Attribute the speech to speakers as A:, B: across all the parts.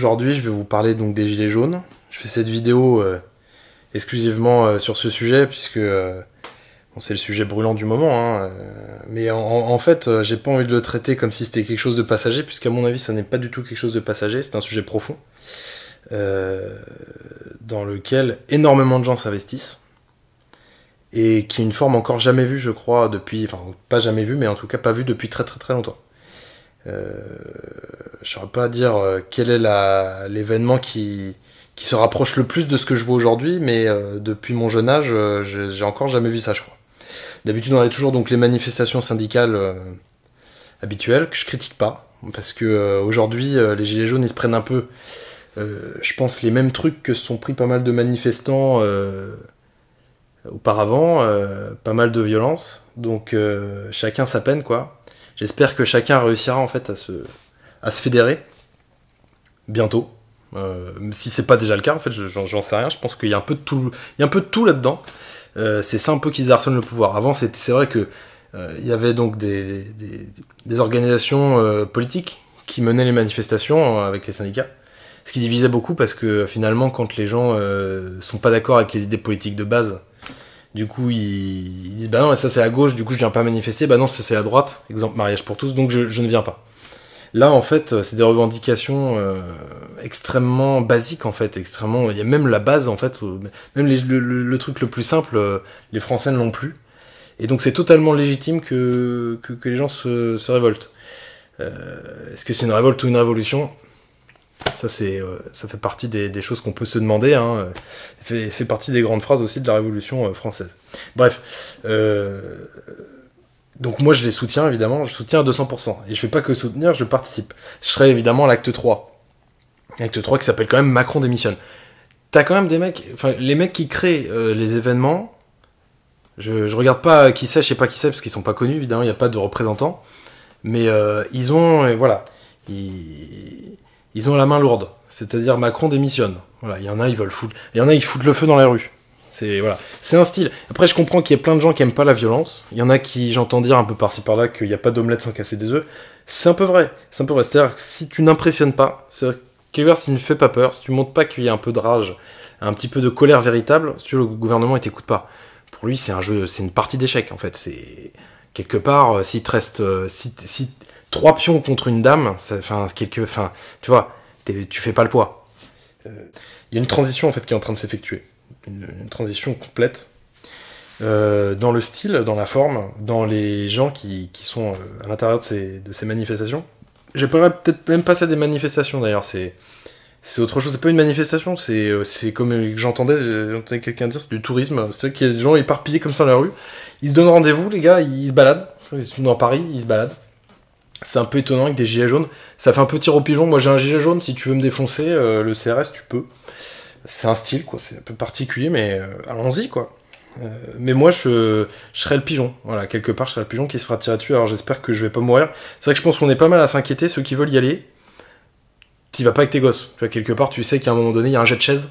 A: Aujourd'hui, je vais vous parler donc des Gilets jaunes. Je fais cette vidéo exclusivement sur ce sujet, puisque bon, c'est le sujet brûlant du moment. Mais en fait, j'ai pas envie de le traiter comme si c'était quelque chose de passager, puisqu'à mon avis, ça n'est pas du tout quelque chose de passager. C'est un sujet profond, dans lequel énormément de gens s'investissent, et qui est une forme encore jamais vue, je crois, depuis... Enfin, pas jamais vue, mais en tout cas pas vue depuis très très très longtemps. Je ne saurais pas dire quel est l'événement qui se rapproche le plus de ce que je vois aujourd'hui, mais depuis mon jeune âge, j'ai encore jamais vu ça, je crois. D'habitude, on a toujours donc les manifestations syndicales habituelles, que je critique pas, parce que aujourd'hui, les Gilets jaunes, ils se prennent un peu, je pense, les mêmes trucs que se sont pris pas mal de manifestants auparavant, pas mal de violence, donc chacun sa peine, quoi. J'espère que chacun réussira en fait à se fédérer bientôt. Si c'est pas déjà le cas, en fait, j'en sais rien. Je pense qu'il y a un peu de tout, il y a un peu de tout là-dedans. C'est ça un peu qu'ils harcèlent le pouvoir. Avant, c'est vrai que il y avait donc des organisations politiques qui menaient les manifestations avec les syndicats. Ce qui divisait beaucoup parce que finalement, quand les gens sont pas d'accord avec les idées politiques de base, du coup, ils disent bah non, ça c'est la gauche, du coup je viens pas manifester, bah non, ça c'est la droite, exemple mariage pour tous, donc je ne viens pas. Là, en fait, c'est des revendications extrêmement basiques, en fait, extrêmement... Il y a même la base, en fait, même le truc le plus simple, les Français ne l'ont plus. Et donc c'est totalement légitime que les gens se révoltent. Est-ce que c'est une révolte ou une révolution ? Ça fait partie des choses qu'on peut se demander, hein. Fait partie des grandes phrases aussi de la Révolution française. Bref, donc moi je les soutiens évidemment, je soutiens à 200%, et je fais pas que soutenir, je participe. Je serai évidemment à l'acte 3. L'acte 3 qui s'appelle quand même Macron démissionne. T'as quand même des mecs, enfin les mecs qui créent les événements, je regarde pas qui c'est, je sais pas qui c'est, parce qu'ils sont pas connus évidemment, il n'y a pas de représentants, mais ils ont, voilà, ils ont la main lourde, c'est-à-dire Macron démissionne. Voilà, il y en a, ils foutent le feu dans les rues. Voilà, c'est un style. Après, je comprends qu'il y a plein de gens qui aiment pas la violence. Il y en a qui, j'entends dire un peu par-ci par-là qu'il n'y a pas d'omelette sans casser des œufs. C'est un peu vrai. C'est-à-dire que si tu n'impressionnes pas, c'est-à-dire quelque part, si tu ne fais pas peur, si tu montres pas qu'il y a un peu de rage, un petit peu de colère véritable, si le gouvernement il t'écoute pas. Pour lui, c'est un jeu, c'est une partie d'échecs en fait. C'est quelque part, s'il te reste, si 3 pions contre une dame, tu vois, tu fais pas le poids. Il y a une transition en fait qui est en train de s'effectuer. Une transition complète dans le style, dans la forme, dans les gens qui sont à l'intérieur de ces manifestations. J'appellerais peut-être même pas ça des manifestations d'ailleurs, c'est autre chose, c'est pas une manifestation, c'est comme j'entendais quelqu'un dire, c'est du tourisme, c'est qu'il y a des gens éparpillés comme ça dans la rue, ils se donnent rendez-vous, les gars, ils se baladent, ils sont dans Paris, ils se baladent. C'est un peu étonnant avec des gilets jaunes, ça fait un peu tir au pigeon, moi j'ai un gilet jaune, si tu veux me défoncer, le CRS tu peux. C'est un style, quoi, c'est un peu particulier, mais allons-y, quoi. Mais moi, je serais le pigeon, voilà, quelque part, je serais le pigeon qui se fera tirer dessus, alors j'espère que je vais pas mourir. C'est vrai que je pense qu'on est pas mal à s'inquiéter, ceux qui veulent y aller, t'y vas pas avec tes gosses. Tu vois, quelque part, tu sais qu'à un moment donné, il y a un jet de chaise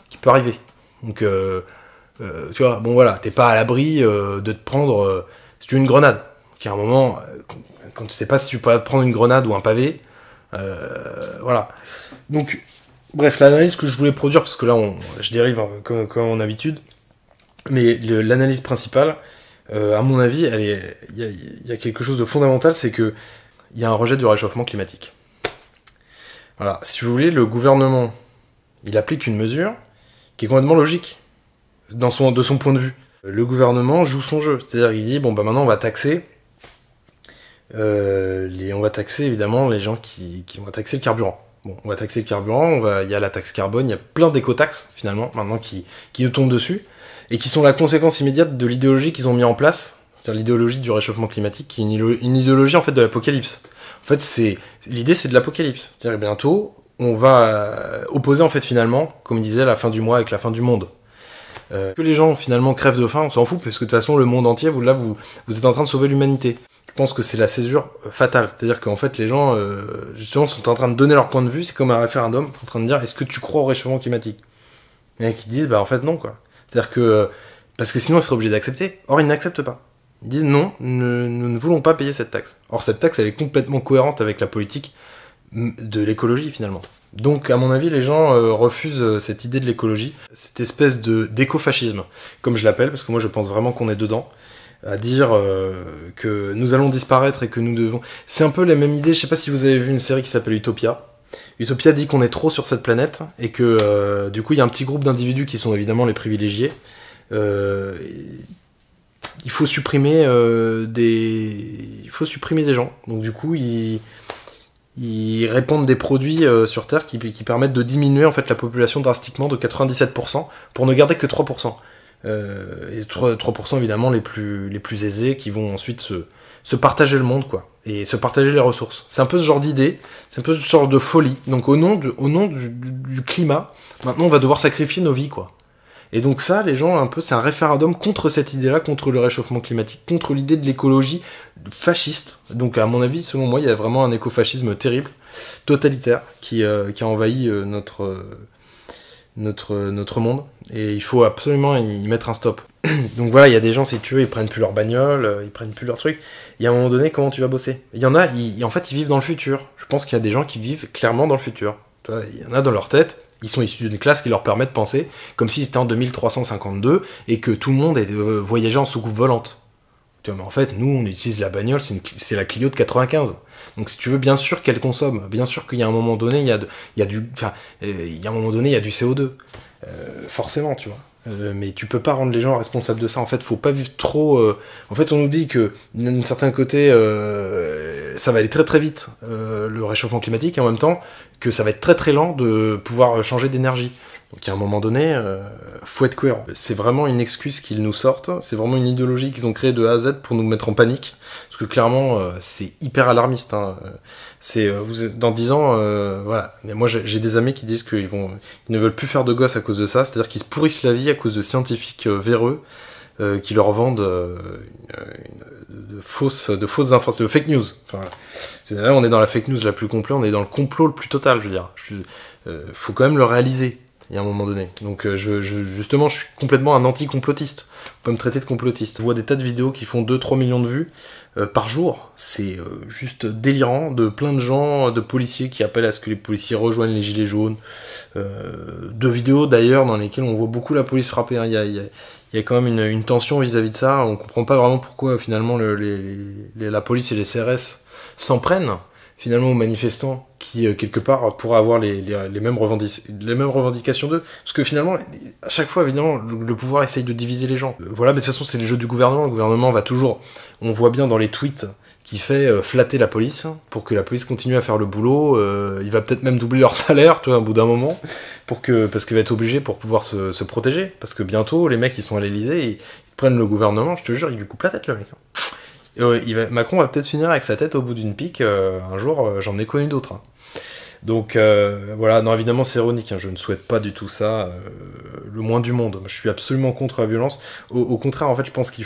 A: qui peut arriver. Donc, tu vois, bon voilà, t'es pas à l'abri de te prendre, si tu veux, une grenade. Qu'à un moment, quand tu sais pas si tu peux te prendre une grenade ou un pavé, voilà. Donc... Bref, l'analyse que je voulais produire, parce que là, je dérive comme en habitude, mais l'analyse principale, à mon avis, il y a quelque chose de fondamental, c'est qu'il y a un rejet du réchauffement climatique. Voilà, si vous voulez, le gouvernement, il applique une mesure qui est complètement logique, de son point de vue. Le gouvernement joue son jeu, c'est-à-dire il dit, bon, bah maintenant on va taxer, évidemment les gens qui vont taxer le carburant. Bon, on va taxer le carburant, il y a la taxe carbone, il y a plein d'éco-taxes, finalement, maintenant, qui nous tombent dessus, et qui sont la conséquence immédiate de l'idéologie qu'ils ont mis en place, c'est-à-dire l'idéologie du réchauffement climatique, qui est une idéologie, en fait, de l'apocalypse. En fait, l'idée, c'est de l'apocalypse. C'est-à-dire que bientôt, on va opposer, en fait, finalement, comme il disait, la fin du mois avec la fin du monde. Que les gens, finalement, crèvent de faim, on s'en fout, parce que de toute façon, le monde entier, vous êtes en train de sauver l'humanité. Je pense que c'est la césure fatale. C'est-à-dire qu'en fait, les gens, justement, sont en train de donner leur point de vue. C'est comme un référendum, en train de dire, est-ce que tu crois au réchauffement climatique ? Il y en a qui disent, bah en fait, non, quoi. C'est-à-dire que, parce que sinon, ils seraient obligés d'accepter. Or, ils n'acceptent pas. Ils disent, non, nous ne voulons pas payer cette taxe. Or, cette taxe, elle est complètement cohérente avec la politique de l'écologie finalement. Donc à mon avis les gens refusent cette idée de l'écologie, cette espèce d'écofascisme, comme je l'appelle, parce que moi je pense vraiment qu'on est dedans, à dire que nous allons disparaître et que nous devons... C'est un peu la même idée, je sais pas si vous avez vu une série qui s'appelle Utopia. Utopia dit qu'on est trop sur cette planète, et que du coup il y a un petit groupe d'individus qui sont évidemment les privilégiés. Il faut supprimer il faut supprimer des gens. Donc du coup ils répandent des produits sur Terre qui permettent de diminuer en fait la population drastiquement de 97% pour ne garder que 3%. Et 3% évidemment les plus aisés qui vont ensuite se partager le monde, quoi, et se partager les ressources. C'est un peu ce genre d'idée, c'est un peu ce genre de folie. Donc au nom du climat, maintenant on va devoir sacrifier nos vies, quoi. Et donc ça, les gens, un peu, c'est un référendum contre cette idée-là, contre le réchauffement climatique, contre l'idée de l'écologie fasciste. Donc à mon avis, selon moi, il y a vraiment un écofascisme terrible, totalitaire, qui a envahi notre monde, et il faut absolument y mettre un stop. Donc voilà, il y a des gens, si tu veux, ils prennent plus leur bagnole, ils prennent plus leur truc, et à un moment donné, comment tu vas bosser? Il y en a, en fait, ils vivent dans le futur. Je pense qu'il y a des gens qui vivent clairement dans le futur. Tu vois, il y en a dans leur tête, ils sont issus d'une classe qui leur permet de penser comme si c'était en 2352, et que tout le monde voyageait en soucoupe volante. Tu vois, mais en fait, nous, on utilise la bagnole, c'est la Clio de 95. Donc si tu veux, bien sûr qu'elle consomme, bien sûr qu'il y a un moment donné, il y a un moment donné, il y a du CO2. Forcément, tu vois. Mais tu peux pas rendre les gens responsables de ça. En fait, faut pas vivre trop... En fait, on nous dit que, d'un certain côté, ça va aller très très vite, le réchauffement climatique, et en même temps, que ça va être très très lent de pouvoir changer d'énergie. Donc à un moment donné, faut être cohérent. C'est vraiment une excuse qu'ils nous sortent, c'est vraiment une idéologie qu'ils ont créée de A à Z pour nous mettre en panique, parce que clairement, c'est hyper alarmiste. Hein. Dans 10 ans, voilà. Mais moi, j'ai des amis qui disent qu'ils ne veulent plus faire de gosses à cause de ça, c'est-à-dire qu'ils se pourrissent la vie à cause de scientifiques véreux qui leur vendent de fausses informations, de fake news. Enfin, là, on est dans la fake news la plus complète, on est dans le complot le plus total, je veux dire. Faut quand même le réaliser. Il y a un moment donné. Donc justement, je suis complètement un anti-complotiste. Faut pas me traiter de complotiste. Je vois des tas de vidéos qui font 2-3 millions de vues par jour. C'est juste délirant, de plein de gens, de policiers qui appellent à ce que les policiers rejoignent les gilets jaunes. De vidéos d'ailleurs dans lesquelles on voit beaucoup la police frapper. Hein. Il y a quand même une tension vis-à-vis de ça. On comprend pas vraiment pourquoi finalement la police et les CRS s'en prennent finalement aux manifestants qui, quelque part, pourraient avoir les mêmes revendications d'eux. Parce que finalement, à chaque fois, évidemment, le pouvoir essaye de diviser les gens. Voilà, mais de toute façon, c'est les jeux du gouvernement. Le gouvernement va toujours, on voit bien dans les tweets, qui fait flatter la police, pour que la police continue à faire le boulot. Il va peut-être même doubler leur salaire, tu vois, au bout d'un moment, parce qu'il va être obligé pour pouvoir se protéger. Parce que bientôt, les mecs, ils sont à l'Elysée, ils prennent le gouvernement, je te jure, ils lui coupent la tête, le mec. Macron va peut-être finir avec sa tête au bout d'une pique, un jour, j'en ai connu d'autres. Hein. Donc voilà, non évidemment c'est ironique, hein, je ne souhaite pas du tout ça, le moins du monde. Je suis absolument contre la violence. Au contraire, en fait, je pense il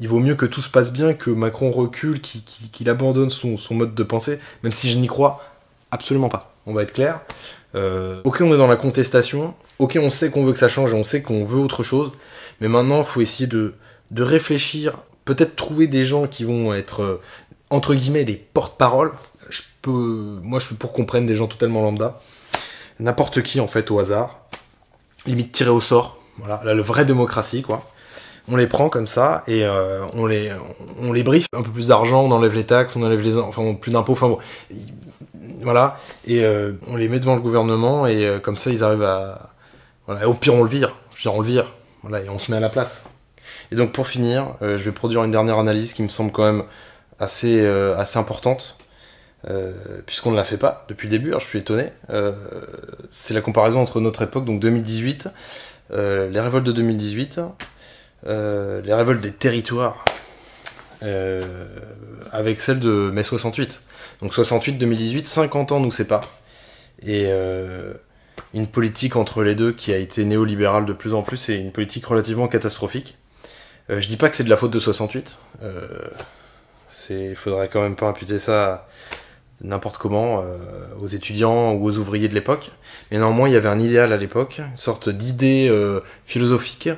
A: vaut mieux que tout se passe bien, que Macron recule, qu'il abandonne son mode de pensée, même si je n'y crois absolument pas. On va être clair. Ok, on est dans la contestation, ok, on sait qu'on veut que ça change et on sait qu'on veut autre chose, mais maintenant il faut essayer de réfléchir. Peut-être trouver des gens qui vont être, entre guillemets, des porte-paroles. Moi, je suis pour qu'on prenne des gens totalement lambda. N'importe qui, en fait, au hasard. Limite tiré au sort. Voilà, la vraie démocratie, quoi. On les prend comme ça, et on les briefe. Un peu plus d'argent, on enlève les taxes, on enlève plus d'impôts, enfin bon. Voilà, et on les met devant le gouvernement, et comme ça, ils arrivent à... Voilà, et au pire, on le vire. On le vire. Voilà, et on se met à la place. Et donc pour finir, je vais produire une dernière analyse qui me semble quand même assez importante, puisqu'on ne la fait pas depuis le début, alors je suis étonné. C'est la comparaison entre notre époque, donc 2018, les révoltes de 2018, les révoltes des territoires, avec celle de mai 68. Donc 68-2018, 50 ans nous séparent. Et une politique entre les deux qui a été néolibérale de plus en plus, et une politique relativement catastrophique. Je dis pas que c'est de la faute de 68, faudrait quand même pas imputer ça n'importe comment aux étudiants ou aux ouvriers de l'époque, mais néanmoins il y avait un idéal à l'époque, une sorte d'idée philosophique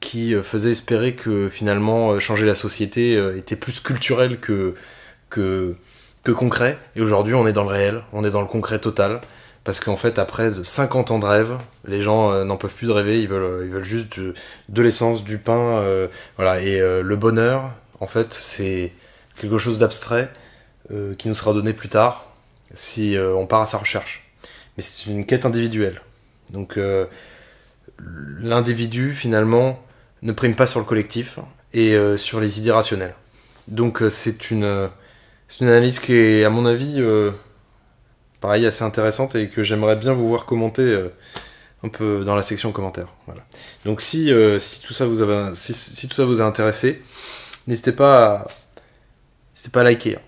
A: qui faisait espérer que finalement changer la société était plus culturel que que concret. Et aujourd'hui, on est dans le réel, on est dans le concret total. Parce qu'en fait, après 50 ans de rêve, les gens n'en peuvent plus de rêver, ils veulent juste de l'essence, du pain, voilà. Et le bonheur, en fait, c'est quelque chose d'abstrait qui nous sera donné plus tard si on part à sa recherche. Mais c'est une quête individuelle. Donc l'individu, finalement, ne prime pas sur le collectif et sur les idées rationnelles. Donc c'est une analyse qui est, à mon avis, pareil, assez intéressante et que j'aimerais bien vous voir commenter un peu dans la section commentaires. Voilà. Donc si tout ça si tout ça vous a intéressé, n'hésitez pas à liker.